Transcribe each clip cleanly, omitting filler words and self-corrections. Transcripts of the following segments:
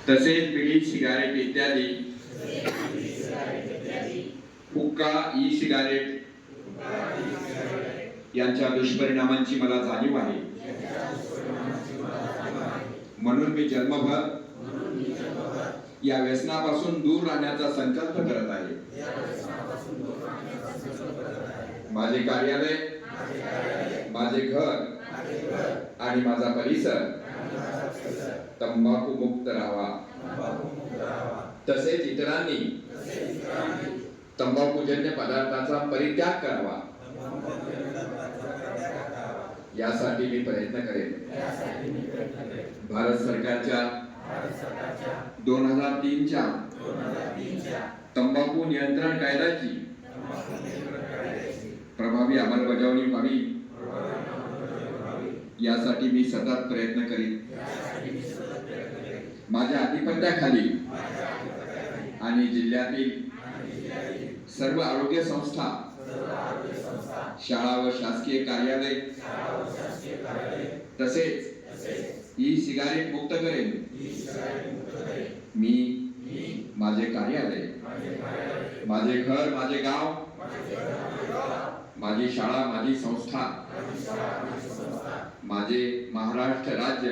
तसेच बीडी सिगारेट इत्यादी हुक्का ई सिगारेट यांच्या दुष्परिणामांची मला जाणीव आहे। म्हणून मी जन्मभर या व्यसनापासून दूर राहण्याचा संकल्प करत आहे। माझे कार्यालय, माझे घर आणि माझा परिसर तंबाखू मुक्त राहावा। तसेच इतरांनी तंबाखूजन्य पदार्थांचा परित्याग करावा यासाठी मी प्रयत्न करेन। भारत सरकारच्या 2003 च्या तंबाखू नियंत्रण कायद्याची प्रभावी अंमलबजावणी व्हावी यासाठी मी सतत प्रयत्न करीन। माझ्या अधिपत्याखाली आणि जिल्ह्यातील सर्व आरोग्य संस्था, शाळा व शासकीय कार्यालय तसेच ई सिगारेट मुक्त करेन। मी माझे कार्यालय, माझे घर, माझे गाव, माझी शाळा, माझी संस्था, माझे महाराष्ट्र राज्य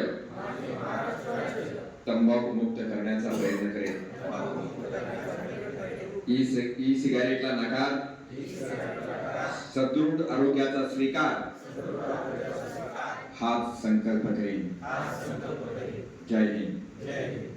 तंबाखू मुक्त करण्याचा प्रयत्न करेन। ई सिगारेटला नकार, सदृढ आरोग्याचा स्वीकार हा संकल्प करेन। जय हिंद।